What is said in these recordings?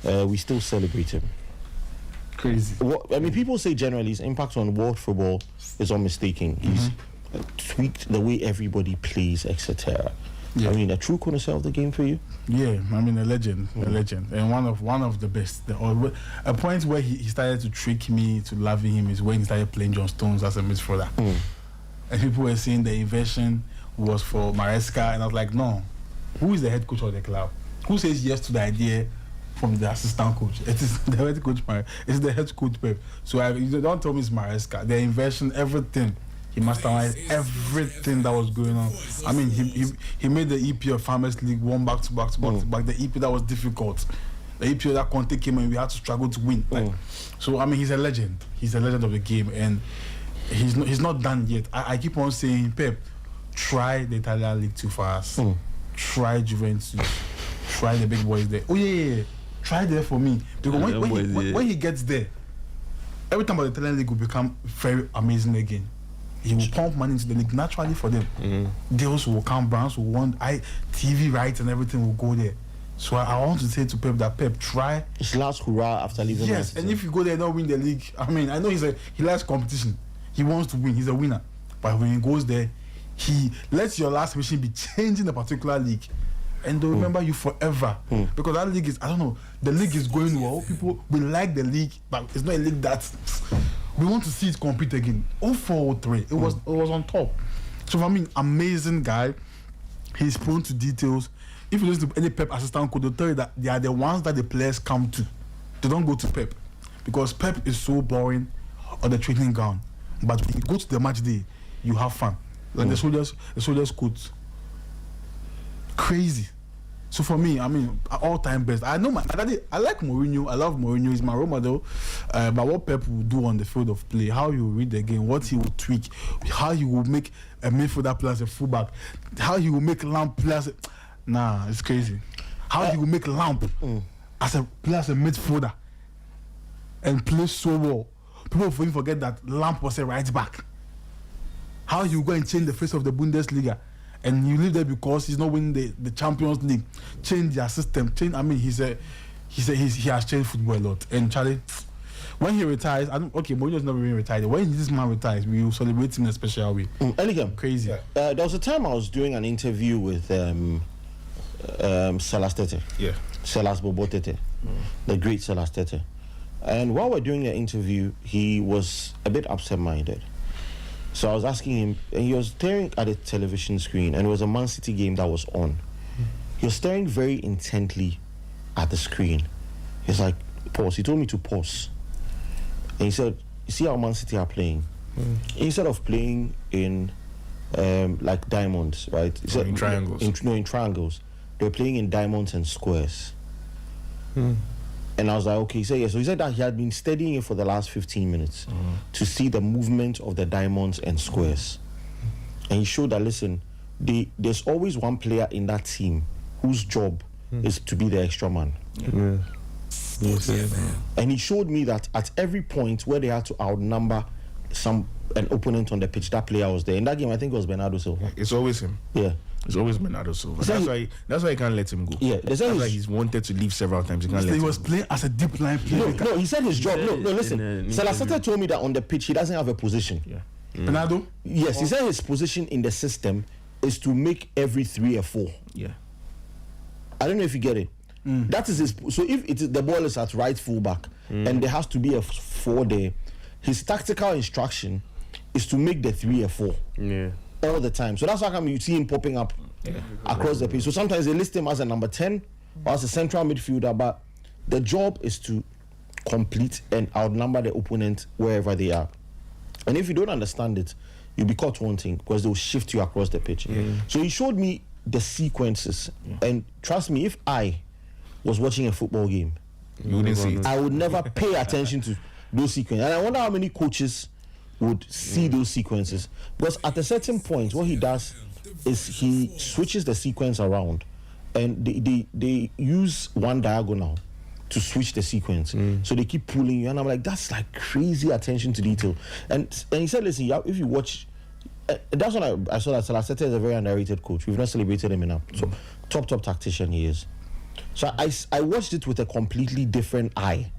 we still celebrate him. Crazy. People say generally his impact on world football is unmistaken. He's tweaked the way everybody plays, etc. Yeah. A true connoisseur of the game for you. Yeah, a legend, and one of the best. A point where he started to trick me to loving him is when he started playing John Stones as a midfielder, and people were saying the invention was for Maresca, and I was like, no, who is the head coach of the club? Who says yes to the idea from the assistant coach? It is the head coach. It's the head coach Pep. So you don't tell me it's Maresca. The invention, everything. He masterminded everything that was going on. He made the EPL Farmers League one back to back. The EP that was difficult. The EPL that Conte came and we had to struggle to win. So he's a legend. He's a legend of the game, and he's not done yet. I keep on saying, Pep, try the Italian League 2 for us. Try Juventus. Try the big boys there. Oh yeah. Try there for me, because when he gets there, every time the Italian League will become very amazing again. He will pump money into the league naturally for them. Deals will come, brands will want TV rights and everything will go there. So I want to say to Pep that Pep, try. His last hurrah after leaving. Yes, and if you go there and not win the league, I know he likes competition. He wants to win. He's a winner. But when he goes there, he lets your last mission be changing a particular league, and they'll remember you forever. Because that league is, the league is going well. People will like the league, but it's not a league that we want to see it compete again. 0403, it was on top. So for me, amazing guy. He's prone to details. If you listen to any Pep assistant coach, they'll tell you that they are the ones that the players come to. They don't go to Pep, because Pep is so boring on the training ground. But when you go to the match day, you have fun. Like the soldiers quote. Crazy. So for me, all-time best. I know I like Mourinho. I love Mourinho. He's my role model. But what Pep will do on the field of play, how he will read the game, what he will tweak, how he will make a midfielder play as a fullback, how he will make Lamp play as it's crazy. How he will make Lamp as a midfielder and play so well. People forget that Lamp was a right back. How he will go and change the face of the Bundesliga. And you leave there because he's not winning the Champions League. Change their system. He has changed football a lot. And Charlie, when he retires, Mourinho's not really retired. When this man retires, we will celebrate him in a special way. Crazy. There was a time I was doing an interview with Salas Tete. Yeah. Salas Bobo Tete. The great Salas Tete. And while we're doing the interview, he was a bit absent-minded. So I was asking him, and he was staring at the television screen, and it was a Man City game that was on. He was staring very intently at the screen. He's like, pause. He told me to pause. And he said, you see how Man City are playing? Instead of playing in like diamonds, right? He said, in triangles. In triangles. They're playing in diamonds and squares. And I was like, okay. So he said that he had been studying it for the last 15 minutes to see the movement of the diamonds and squares. And he showed that, listen, there's always one player in that team whose job is to be the extra man. And he showed me that at every point where they had to outnumber an opponent on the pitch, that player was there. In that game, I think it was Bernardo Silva. It's always him. Yeah. It's always Bernardo Silva. That's why he can't let him go. Yeah, that's why he's wanted to leave several times. He was playing as a deep line player. No, he said his job. No, listen. Salaseta told me that on the pitch he doesn't have a position. Yeah. Bernardo? Yes, he said his position in the system is to make every 3 a 4. Yeah. I don't know if you get it. That is his. So if the ball is at right fullback and there has to be a 4 there, his tactical instruction is to make the 3 a 4. Yeah. All the time. So that's why you see him popping up across the pitch. So sometimes they list him as a number 10 or as a central midfielder, but the job is to complete and outnumber the opponent wherever they are. And if you don't understand it, you'll be caught wanting because they'll shift you across the pitch. So he showed me the sequences, and trust me, if I was watching a football game, you wouldn't see it. I would never pay attention to those sequences. And I wonder how many coaches would see those sequences, because at a certain point what he does is he switches the sequence around, and they use one diagonal to switch the sequence. So they keep pulling you, and I'm like, that's like crazy attention to detail. And he said, listen, if you watch, that's when I saw that Salaseta is a very underrated coach. We've not celebrated him enough. So top tactician he is. So I watched it with a completely different eye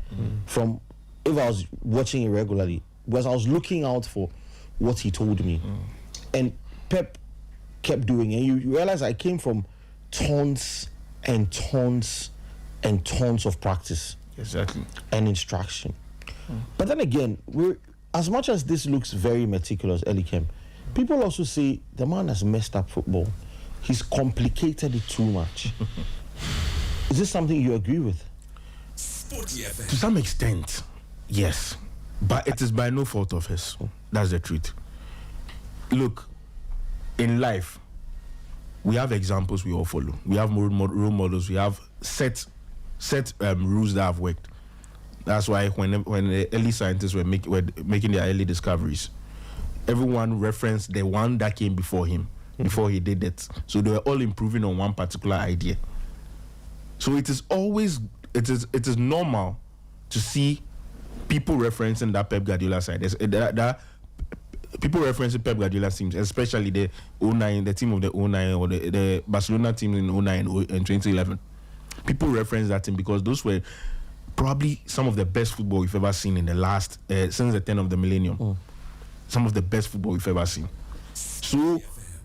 from if I was watching it regularly, because I was looking out for what he told me. And Pep kept doing it. You realize I came from tons and tons and tons of practice. Exactly. And instruction. But then again, as much as this looks very meticulous, Elikem, people also say the man has messed up football. He's complicated it too much. Is this something you agree with? To some extent, yes. But it is by no fault of his. That's the truth. Look, in life, we have examples we all follow. We have role models. We have set rules that have worked. That's why when the early scientists were making their early discoveries, everyone referenced the one that came before him, before he did it. So they were all improving on one particular idea. So it is normal to see people referencing that Pep Guardiola side. That people referencing Pep Guardiola teams, especially the 09, the team of the 09 or the Barcelona team in 09 and 2011. People reference that team because those were probably some of the best football we've ever seen in the last since the turn of the millennium. Some of the best football we've ever seen. So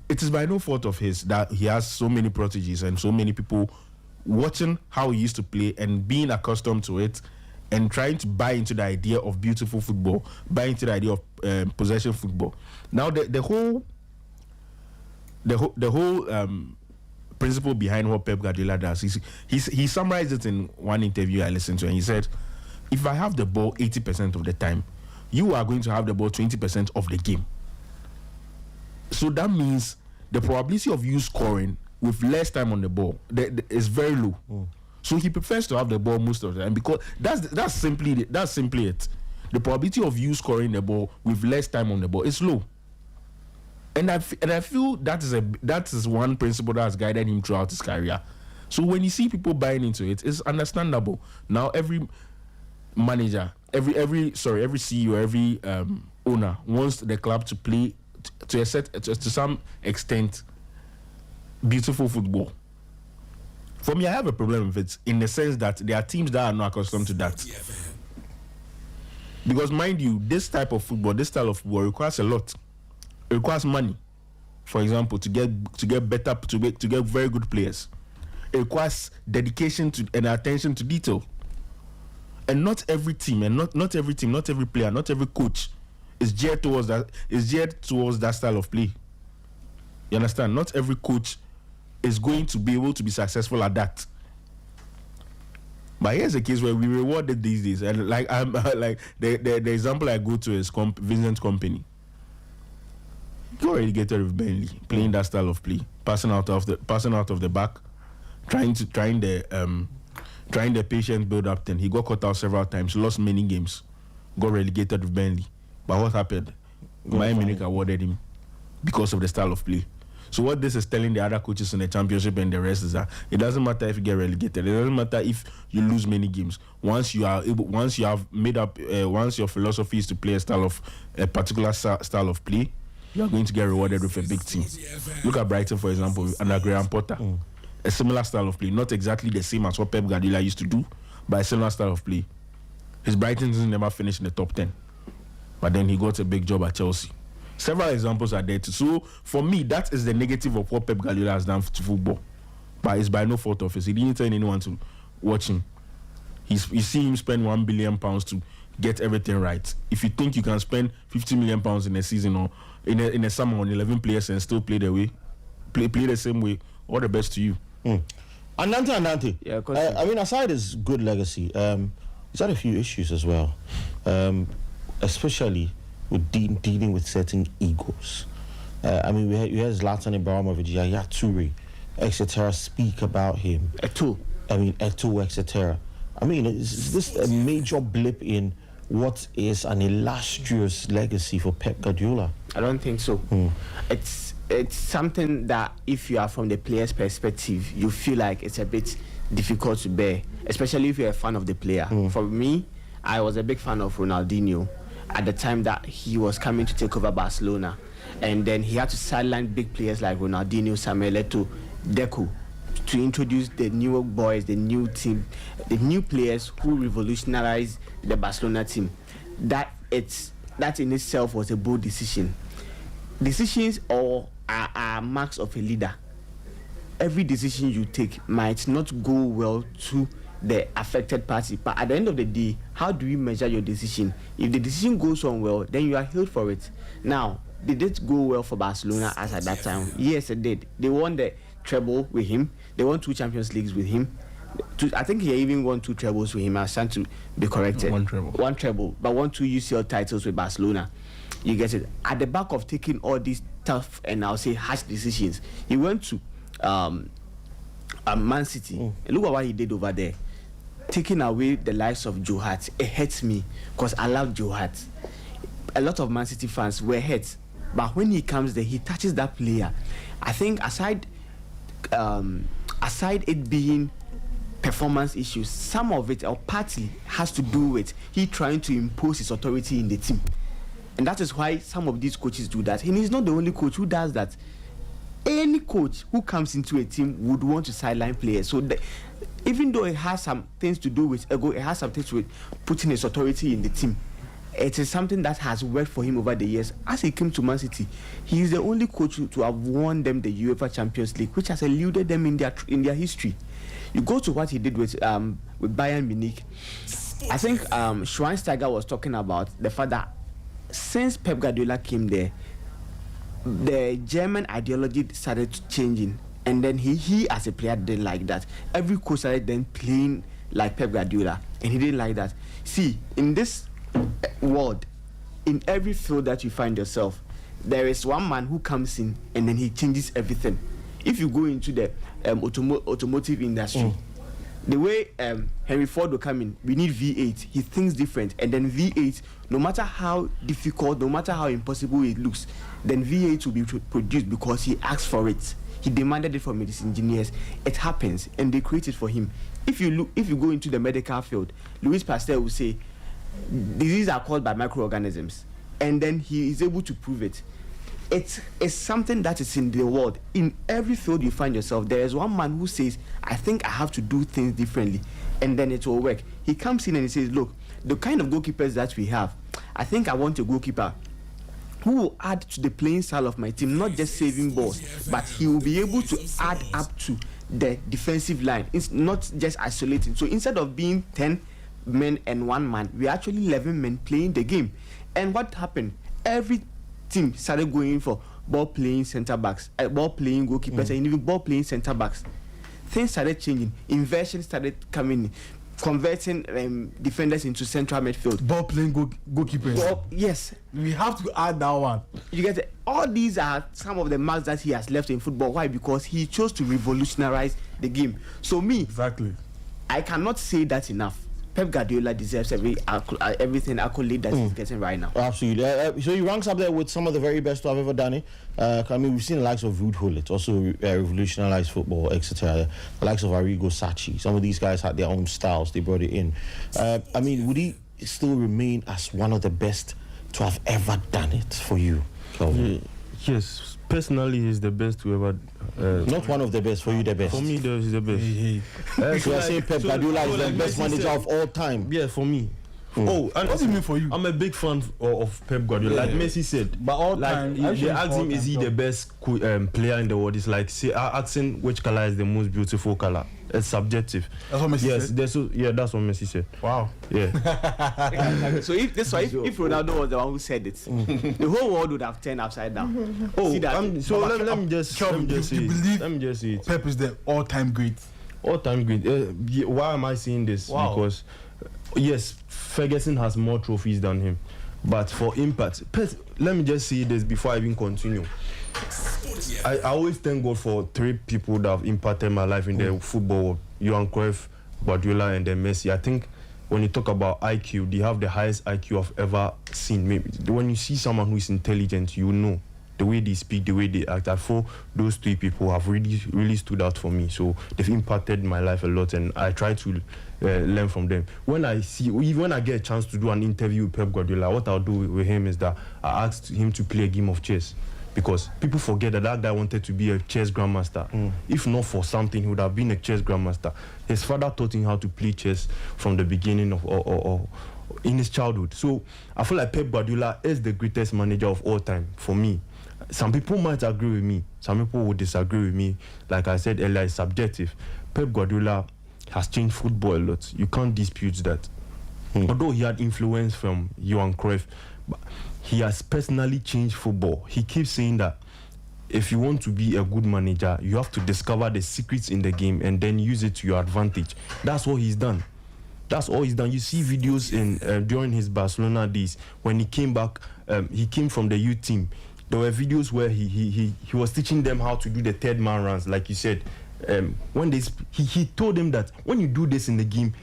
it is by no fault of his that he has so many proteges and so many people watching how he used to play and being accustomed to it and trying to buy into the idea of beautiful football, buy into the idea of possession football. Now the whole principle behind what Pep Guardiola does, he summarized it in one interview I listened to, and he said, if I have the ball 80% of the time, you are going to have the ball 20% of the game. So that means the probability of you scoring with less time on the ball is very low. So he prefers to have the ball most of the time because that's simply it. The probability of you scoring the ball with less time on the ball is low. And I feel that is one principle that has guided him throughout his career. So when you see people buying into it, it's understandable. Now every manager, every CEO, every owner wants the club to play to some extent beautiful football. For me, I have a problem with it in the sense that there are teams that are not accustomed to that. Because mind you, this type of football, this style of football requires a lot. It requires money, for example, to get better, to get very good players. It requires dedication and attention to detail. And not every team, and not every team, not every player, not every coach is geared towards that style of play. You understand? Not every coach is going to be able to be successful at that. But here's a case where we reward it these days, and the example I go to is Vincent Kompany. He got relegated with Burnley, playing that style of play, passing out of the back, trying the patient build-up thing. He got caught out several times, lost many games, got relegated with Burnley. But what happened? Bayern Munich awarded him because of the style of play. So what this is telling the other coaches in the championship and the rest is that it doesn't matter if you get relegated. It doesn't matter if you lose many games. Once your philosophy is to play a particular style of play, you are going to get rewarded with a big team. Look at Brighton, for example, under Graham Potter. A similar style of play, not exactly the same as what Pep Guardiola used to do, but a similar style of play. His Brighton never finished in the top 10, but then he got a big job at Chelsea. Several examples are there too. So for me, that is the negative of what Pep Guardiola has done to football. But it's by no fault of his. He didn't tell anyone to watch him. You see him spend £1 billion to get everything right. If you think you can spend £50 million in a season or in a summer on 11 players and still play the same way, all the best to you. Anante. Yeah, I mean, aside his good legacy, he's had a few issues as well, especially with dealing with certain egos. I mean, we had Zlatan Ibrahimovic, Yaya Toure, etc. speak about him. Eto'o, etc. I mean, is this a major blip in what is an illustrious legacy for Pep Guardiola? I don't think so. It's something that if you are from the player's perspective, you feel like it's a bit difficult to bear, especially if you're a fan of the player. For me, I was a big fan of Ronaldinho at the time that he was coming to take over Barcelona, and then he had to sideline big players like Ronaldinho, Samuel Eto'o, Deco to introduce the new boys, the new team, the new players who revolutionized the Barcelona team. That in itself was a bold decision. Decisions are marks of a leader. Every decision you take might not go well to the affected party, but at the end of the day, how do you measure your decision? If the decision goes on well, then you are hailed for it. Now, did it go well for Barcelona as at that time? Yes, it did. They won the treble with him. They won 2 Champions Leagues with him. I think he even won 2 trebles with him. I stand to be corrected. One treble, but won 2 UCL titles with Barcelona. You get it. At the back of taking all these tough and I'll say harsh decisions, he went to Man City. Look at what he did over there. Taking away the lives of Joe Hart. It hurts me because I love Joe Hart. A lot of Man City fans were hurt, but when he comes there, he touches that player. I think aside it being performance issues, some of it or partly has to do with he trying to impose his authority in the team. And that is why some of these coaches do that. And he's not the only coach who does that. Any coach who comes into a team would want to sideline players. So even though it has some things to do with ego, it has some things with putting his authority in the team. It is something that has worked for him over the years. As he came to Man City, he is the only coach to have won them the UEFA Champions League, which has eluded them in their history. You go to what he did with Bayern Munich. I think Schweinsteiger was talking about the fact that since Pep Guardiola came there, the German ideology started changing, and then he as a player didn't like that. Every coach started then playing like Pep Guardiola, and he didn't like that. See, in this world, in every field that you find yourself, there is one man who comes in and then he changes everything. If you go into the automotive industry, the way Henry Ford will come in, we need V8. He thinks different, and then V8, no matter how difficult, no matter how impossible it looks, then V8 will be produced because he asked for it. He demanded it from his engineers. It happens, and they create it for him. If you go into the medical field, Louis Pasteur will say diseases are caused by microorganisms, and then he is able to prove it. It's something that is in the world. In every field you find yourself, there is one man who says, I think I have to do things differently, and then it will work. He comes in and he says, look, the kind of goalkeepers that we have, I think I want a goalkeeper who will add to the playing style of my team, not just saving balls, but he will be able to add up to the defensive line. It's not just isolating. So instead of being 10 men and 1 man, we're actually 11 men playing the game. And what happened? Every team started going for ball playing centre backs, ball playing goalkeepers, and even ball playing centre backs. Things started changing. Inversions started coming in, converting defenders into central midfield. Ball playing goalkeepers. Yes. We have to add that one. You get it? All these are some of the marks that he has left in football. Why? Because he chose to revolutionize the game. So exactly, I cannot say that enough. Pep Guardiola deserves everything accolade that he's getting right now. Absolutely. So he ranks up there with some of the very best to have ever done it. I mean, we've seen the likes of Ruud Gullit, also revolutionized football, etc. The likes of Arrigo Sacchi. Some of these guys had their own styles. They brought it in. I mean, would he still remain as one of the best to have ever done it for you, Kelvin? Yes. Personally, he's the best to ever. Not one of the best, for you the best. For me, he's the best. So you're saying Pep Guardiola is the best manager of all time? Yeah, for me. Oh, and what do you mean for you? I'm a big fan of Pep Guardiola. Like Messi said, but all like time, they asked him, is he the best player in the world? It's like asking which color is the most beautiful color. It's subjective. That's what Messi said. That's what Messi said. Wow. Yeah. So if Ronaldo was the one who said it, the whole world would have turned upside down. Oh, let me just say it. Pep is the all-time great. All-time great. Why am I saying this? Wow. Because yes, Ferguson has more trophies than him, but for impact, let me just say this before I even continue. I always thank God for 3 people that have impacted my life in the football world: Johan Cruyff, Guardiola, and then Messi. I think when you talk about IQ, they have the highest IQ I've ever seen. Maybe when you see someone who is intelligent, you know the way they speak, the way they act. I feel those 3 people have really stood out for me. So they've impacted my life a lot, and I try to learn from them. When I get a chance to do an interview with Pep Guardiola, what I'll do with him is that I asked him to play a game of chess. because people forget that guy wanted to be a chess grandmaster. If not for something, he would have been a chess grandmaster. His father taught him how to play chess from the beginning of or in his childhood. So I feel like Pep Guardiola is the greatest manager of all time for me. Some people might agree with me. Some people would disagree with me. Like I said earlier, it's subjective. Pep Guardiola has changed football a lot. You can't dispute that. Although he had influence from Johan Cruyff, but he has personally changed football. He keeps saying that if you want to be a good manager, you have to discover the secrets in the game and then use it to your advantage. That's what he's done. That's all he's done. You see videos in during his Barcelona days when he came back. He came from the youth team. There were videos where he was teaching them how to do the third man runs, like you said. When he told them that when you do this in the game,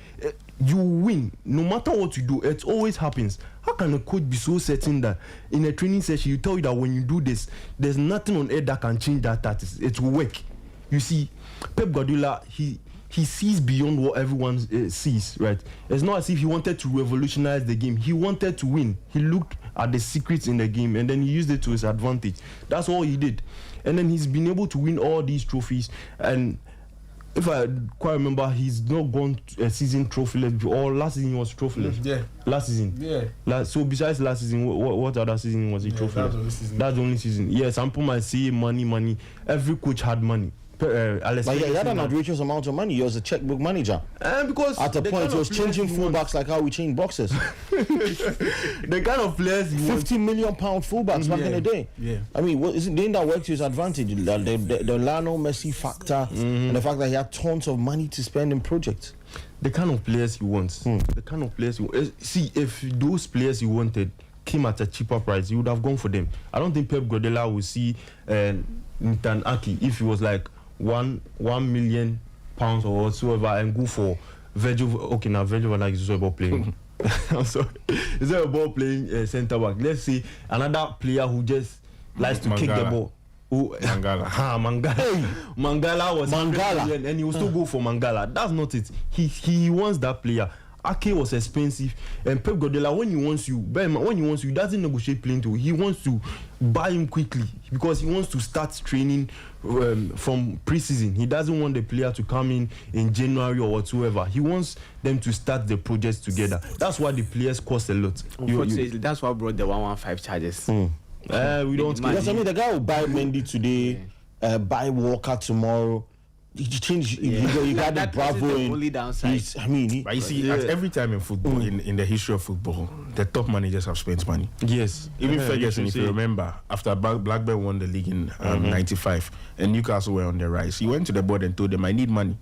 you win. No matter what you do, it always happens. How can a coach be so certain that in a training session you tell you that when you do this, there's nothing on earth that can change that tactics? It will work. You see, Pep Guardiola, he sees beyond what everyone sees, right? It's not as if he wanted to revolutionize the game. He wanted to win. He looked at the secrets in the game and then he used it to his advantage. That's all he did. And then he's been able to win all these trophies. And if I quite remember, he's not gone a season trophyless before. Or last season he was trophyless. Yeah. Last season. Yeah. So besides last season, what other season was he trophyless? That's the only season. Yeah, some people might say money. Every coach had money. But yeah, he had an outrageous amount of money. He was a checkbook manager. And because at a point, he was changing fullbacks like how we change boxes. The kind of players he wants. £50 million fullbacks back in the day. Yeah. I mean, didn't that work to his advantage? The Lionel Messi factor and the fact that he had tons of money to spend in projects. The kind of players he wants. The kind of players he wants. See, if those players he wanted came at a cheaper price, he would have gone for them. I don't think Pep Guardiola would see Nathan Ake if he was like £1 million or whatsoever and go for Virgil. Okay, now Virgil van Dijk is also about playing. I'm sorry, is there a ball playing centre back? Let's say another player who just likes to kick the ball. Mangala. Mangala was Mangala, and he will still go for Mangala. That's not it. He wants that player. Ake was expensive, and Pep Guardiola, when he wants you, he doesn't negotiate playing to. He wants to buy him quickly because he wants to start training from pre-season. He doesn't want the player to come in January or whatsoever. He wants them to start the projects together. That's why the players cost a lot. That's what brought the 115 charges. We don't. Because I mean, the guy will buy Mendy today, buy Walker tomorrow. You change. You got the Bravo in. Only downside. But you see, at every time in football, in the history of football, the top managers have spent money. Yes, even Ferguson, if you remember, after Blackburn won the league in '95 and Newcastle were on the rise, he went to the board and told them, "I need money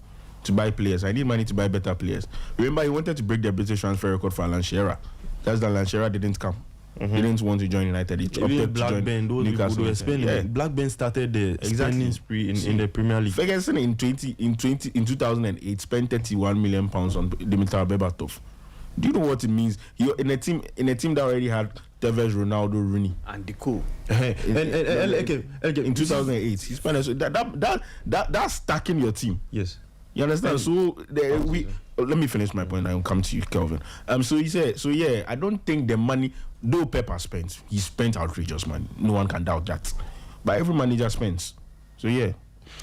to buy players. I need money to buy better players." Remember, he wanted to break the British transfer record for Alan Shearer. That's that Alan Shearer didn't come. He didn't want to join United. He opted to join Newcastle. Blackburn started the spending spree in the Premier League. Ferguson in 2008 spent £31 million on Dimitar Berbatov. Do you know what it means? He in a team that already had Tevez, Ronaldo, Rooney, and Deco. In 2008, he spent that's stacking your team. Yes. You understand? So let me finish my point. I will come to you, Kelvin. So he said, I don't think the money, though Pepper spent, he spent outrageous money. No one can doubt that. But every manager spends. So yeah.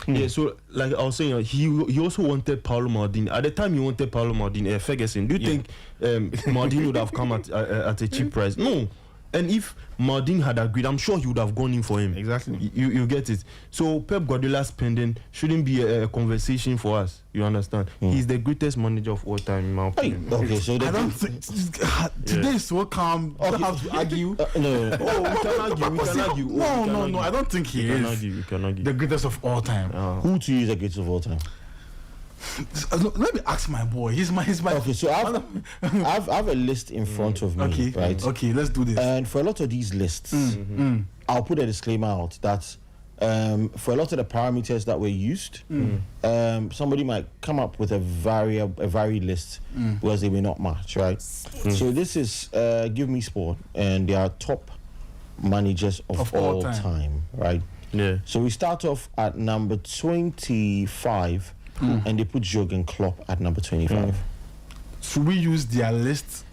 Yeah, so like I was saying, he also wanted Paulo Maldini. At the time he wanted Paulo Maldini, Ferguson. Do you think Maldini would have come at a cheap price? No. And if Maldini had agreed, I'm sure he would have gone in for him. Exactly. You get it. So Pep Guardiola spending shouldn't be a conversation for us. You understand? He's the greatest manager of all time, in my opinion. Okay, so I don't think today is so calm. I don't have to argue. No. We can argue. No. I don't think he is we can argue. the greatest of all time. who to you is the greatest of all time? Let me ask my boy. He's my. Okay, so I have a list in front of me. Okay, right? Okay, let's do this. And for a lot of these lists, I'll put a disclaimer out that for a lot of the parameters that were used, somebody might come up with a varied list because they may not match, right? So this is Give Me Sport, and they are top managers of all time, right? Yeah. So we start off at number 25. And they put Jurgen Klopp at number 25. Should we use their list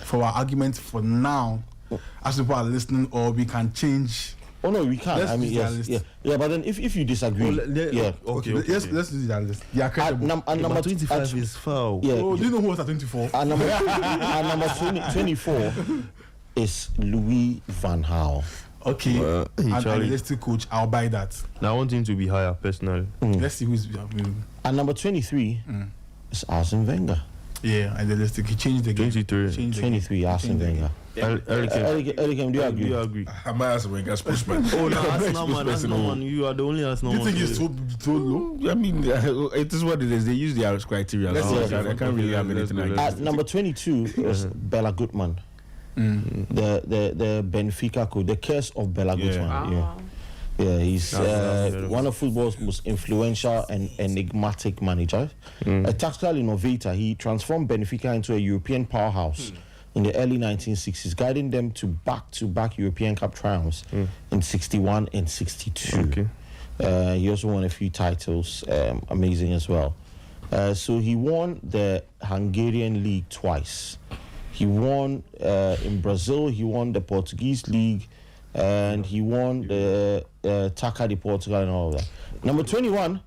for our argument for now, as people are listening, or we can change Oh no, we can't. Let's I mean, do the yes, list. yeah. But then if you disagree, yeah. Okay. Let's do that list. Yeah, credible. Number 25 is foul. Yeah. Oh, do you know who was at 24? And number 24 is Louis van Gaal. Okay, and Charlie. let's still coach. I'll buy that. Now I want him to be higher personally. Let's see who's. And number 23 is Arsene Wenger. Yeah, and then let's take change the game. 23. Change the game. 23, Arsene Wenger. Elikem, Do you agree? agree? I might ask Wenger spokesman. Oh, no, Arsenal man. You are the only Arsenal You man. think it's so low? I mean, it is what it is. They use their criteria. Let's So see. I can't really have anything Let's like go. that. At number 22 is Bella Gutmann. The Benfica coach, the curse of Bella Gutmann. Yeah, he's one of football's most influential and enigmatic managers. A tactical innovator, he transformed Benfica into a European powerhouse in the early 1960s, guiding them to back-to-back European Cup triumphs in 61 and 62. Okay. He also won a few titles, amazing as well. So he won the Hungarian league twice. He won in Brazil, he won the Portuguese league, and he won the Taça de Portugal and all of that. Number 21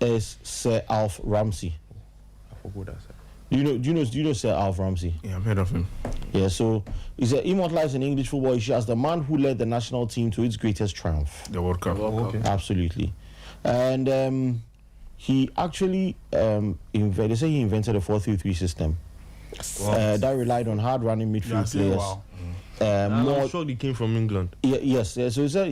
is Sir Alf Ramsey. I forgot that. Do you know Sir Alf Ramsey? Yeah, I've heard of him. Yeah, so he's immortalized in English football history as the man who led the national team to its greatest triumph. The World Cup. Okay. Absolutely. And he actually they say he invented a 4-3-3 system that relied on hard running midfield players. Wow. I'm sure he came from England. Yes. So he said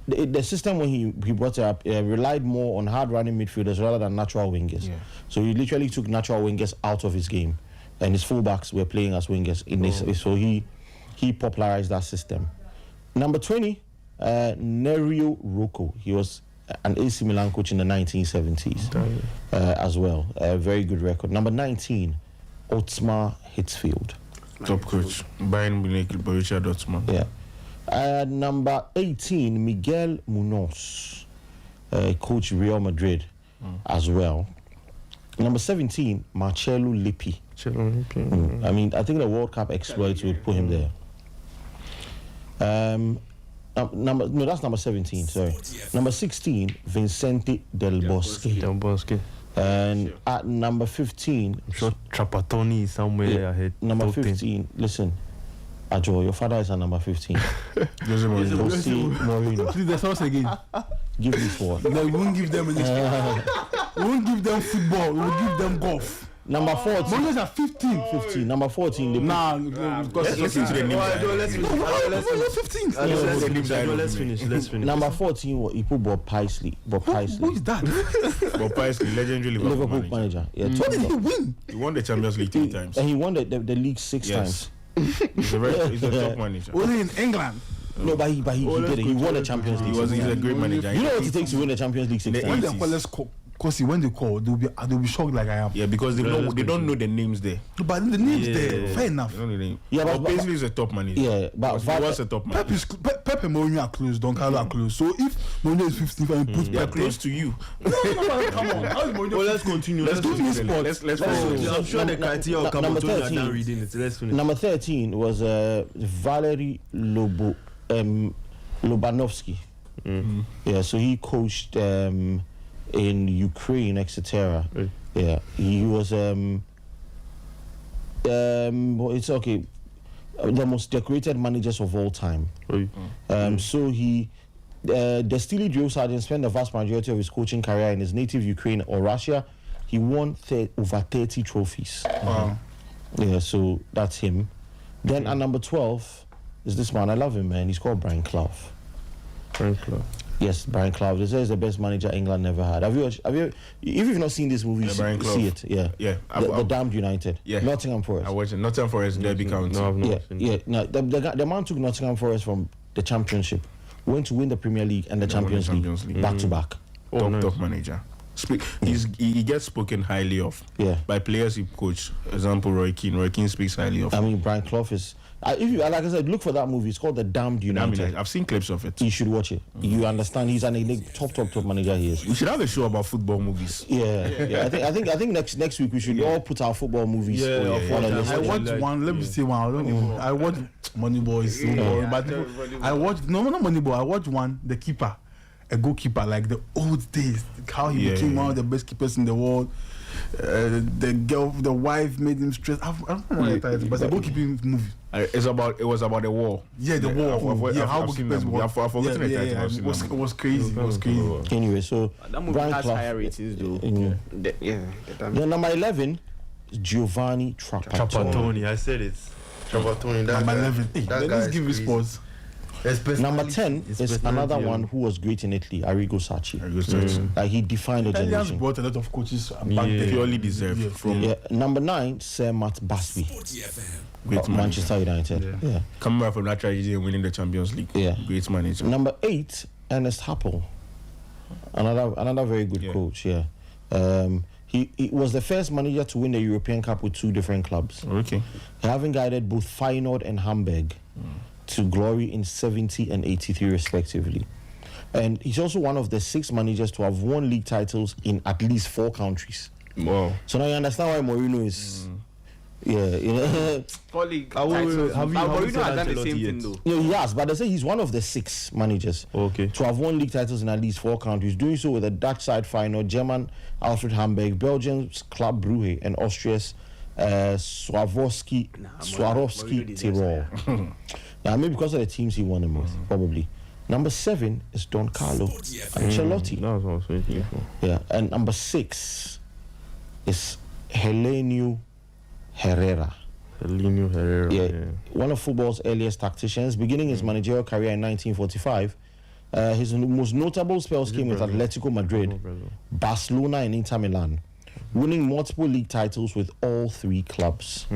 the system when he brought it up relied more on hard running midfielders rather than natural wingers. Yeah. So he literally took natural wingers out of his game, and his fullbacks were playing as wingers in this. So he popularized that system. Number 20, Nerio Rocco. He was an AC Milan coach in the 1970s as well. A very good record. Number 19, Otmar Hitzfeld. Top coach. Bayern Munich, Borussia Dortmund. Yeah. Number 18, Miguel Munoz, coach Real Madrid as well. Number 17, Marcelo Lippi. I mean, I think the World Cup exploits would put him there. That's number 17, sorry. Number 16, Vicente Del Bosque. And at number 15, I'm sure Trapattoni is somewhere ahead. Number 15, listen, Ajo, your father is at number 15. Jose Mourinho. Jose Mourinho. Please, the source again. Give this one. No, we won't give them any sport. We won't give them football. We will give them golf. Number 14. Mourinho's at 15. 15. Number 14. They Let's listen to the names. Let's finish. Number 14, he put Bob Paisley. Who is that? Bob Paisley, legendary Liverpool Liverpool manager. manager. Yeah, What did he win? He won the Champions League 3 times. And he won the league 6 times. He's a top manager. Only in England. No, but he did it. He won the Champions League. He's a great manager. You know what it takes to win the Champions League 6 When times? they call us Kosi, when they call, they'll be shocked like I am. Yeah, because they don't know the names there. But the names there, fair enough. They don't know the name. Yeah, but Paisley is a top manager. Yeah, but He was a top Pep manager. Pep and Mourinho are close. Don Carlo are close. So if Mourinho is 15 and put They are Pep close to you. come on. How is Mourinho? Let's continue. Let's do this sport. Let's I'm sure the criteria will come Number out when you are 13. done reading it. Let's finish. Number 13 was Valery Lobanovsky. Yeah, so he coached in Ukraine, etc. Yeah, he was it's okay, the most decorated managers of all time. So he the Steely Drill Sergeant spent the vast majority of his coaching career in his native Ukraine or Russia. He won over 30 trophies. Wow. Yeah, so that's him. Then at number 12 is this man. I love him, man. He's called Brian Clough. Yes, Brian Clough. This is the best manager England never had. Have you watched, if you've not seen this movie, Brian Clough. see it. Yeah. Yeah. The Damned United. Yeah. Nottingham Forest. I watched it. Nottingham Forest, Derby County. No, I've not Yeah, seen yeah. it. No, the man took Nottingham Forest from the Championship, went to win the Premier League and the They won the Champions Champions League League. back to back. Top manager. He gets spoken highly of. Yeah. By players he coach. Example, Roy Keane. Roy Keane speaks highly of. I mean, Brian Clough is. If you, like I said, look for that movie. It's called The Damned United. I've seen clips of it. You should watch it. You understand? He's a top manager. He is. We should have a show about football movies. Yeah. I think next week we should all put our football movies on a list. I watched one. Let me see one. I don't know. I watched Moneyball. Is so boring, but I watched not Moneyball. I watched one. The keeper, a goalkeeper, like the old days, how he became one of the best keepers in the world. The wife made him stress. I don't know what it is, but it's a goalkeeping movie. It was about the war. Yeah, the war. How goalkeepers were. I've forgotten the title. It was crazy. It was crazy. Anyway, so That movie Brian has Clough. higher ratings though. Then number 11, Giovanni Trapattoni. Trapattoni, I said it. Trapattoni, Number 11. Hey, that let's guy give you is sports. Number 10 is another one who was great in Italy, Arrigo Sacchi. Like he defined a Elias generation. brought a lot of coaches back then. Purely deserved from Number 9, Sir Matt Busby, great man. Manchester United. Yeah. Coming back from that tragedy and winning the Champions League. Yeah. Great manager. Number 8, Ernest Happel, another very good coach. Yeah. He was the first manager to win the European Cup with 2 different clubs, Okay. having guided both Feyenoord and Hamburg to glory in 70 and 83 respectively. And he's also one of the 6 managers to have won league titles in at least 4 countries. Wow. So now you understand why Mourinho is. Yeah, you know. Colleague, Have you Mourinho said has done the Ancelotti same yet? thing though. No, he has, but they say he's one of the 6 managers Okay. to have won league titles in at least 4 countries, doing so with the Dutch side final, German Alfred Hamburg, Belgium's Club Brugge, and Austria's Swarovski Mourinho Tirol. Now, maybe because of the teams he won them with, probably. Number 7 is Don Carlo Ancelotti. That's what I was waiting for. Yeah, and number 6 is Helenio Herrera. Elinho Herrera. Yeah, one of football's earliest tacticians, beginning his managerial career in 1945. His most notable spells came with Atletico Madrid, Barcelona, and Inter Milan, winning multiple league titles with all 3 clubs.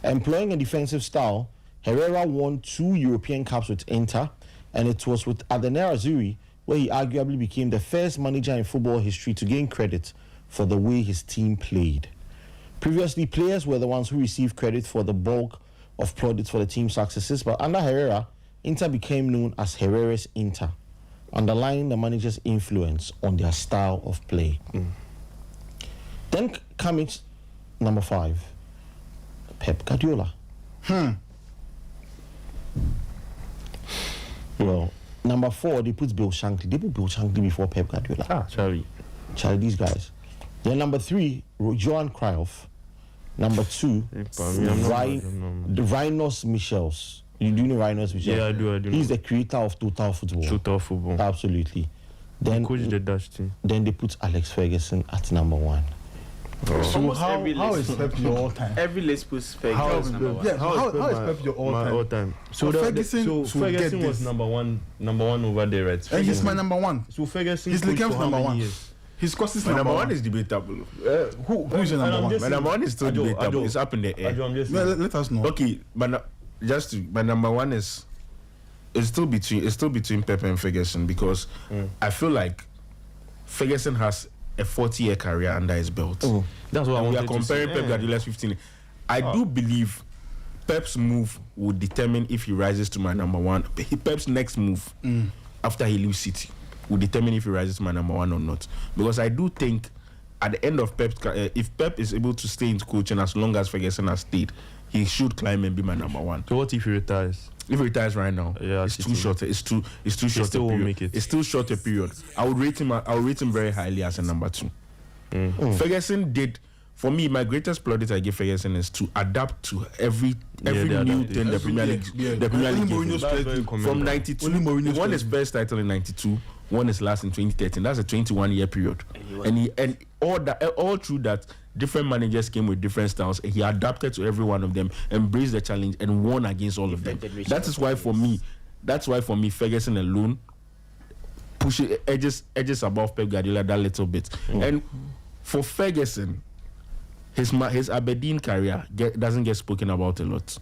Employing a defensive style, Herrera won 2 European Cups with Inter, and it was with Adenera Azzurri where he arguably became the first manager in football history to gain credit for the way his team played. Previously, players were the ones who received credit for the bulk of plaudits for the team's successes, but under Herrera, Inter became known as Herrera's Inter, underlying the manager's influence on their style of play. Then comes number 5, Pep Guardiola. Well, number 4, they put Bill Shankly. They put Bill Shankly before Pep Guardiola. Charlie. These guys. Then number 3, Johan Cruyff. Number 2, Rhinos Michels. You do know Rhinos Michels? Yeah, I do. He's the creator of Total Football. Total football. Absolutely. Then Coach the Dutch team. Then they put Alex Ferguson at number 1. So Almost how every list. is Pep your all time? Every list puts How Ferguson is number one. how is Pep your all My time? all time. So Ferguson should Ferguson get was this. number one over there, right? And he's my number 1. So Ferguson. He's coached Lekam's for how number many 1. years? His course is My number 1. is debatable. Who's your number 1? My number 1 is still debatable. It's up in the air. I'm just Let us know. Okay, but my number 1 is it's still between Pep and Ferguson because I feel like Ferguson has a 40-year career under his belt. That's what I And we wanted are comparing to Pep say. Guardiola's 15. I do believe Pep's move will determine if he rises to my number 1. Pep's next move after he leaves City will determine if he rises to my number 1 or not. Because I do think at the end of Pep's career, if Pep is able to stay in coaching as long as Ferguson has stayed, he should climb and be my number 1. So what if he retires? If he retires right now, Yeah, it's too short. It's too short. still a won't period. make it. It's still short a period. I would rate him very highly as a number 2. Ferguson did. For me, my greatest plaudit I give Ferguson is to adapt to every they new adapted. thing the Premier League the Premier League gave him. That's very commendable. From 92, Only Mourinho's he won his president. first title in 92, won his last in 2013. That's a 21-year period, and all through that, different managers came with different styles, and he adapted to every one of them, embraced the challenge, and won against all of them. That is why for me, Ferguson alone pushes edges above Pep Guardiola that little bit. And for Ferguson, his Aberdeen career doesn't get spoken about a lot.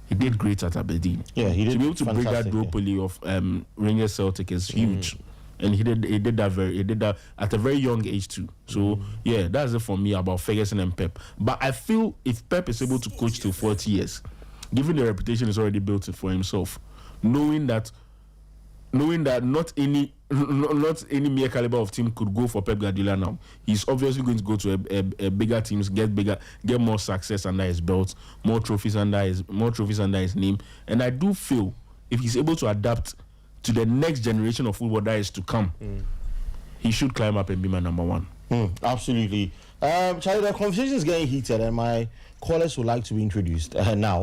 He did great at Aberdeen. Yeah, he did To be able to break that fantastic, yeah. duopoly of Rangers Celtic is huge. and he did that at a very young age too. So yeah, that's it for me about Ferguson and Pep. But I feel if Pep is able to coach till 40 years, given the reputation he's already built for himself, knowing that not any mere caliber of team could go for Pep Guardiola now. He's obviously going to go to a bigger teams, get more success under his belt, more trophies under his name. And I do feel if he's able to adapt to the next generation of football that is to come, he should climb up and be my number one. Absolutely. Charlie, the conversation is getting heated, and my callers would like to be introduced now.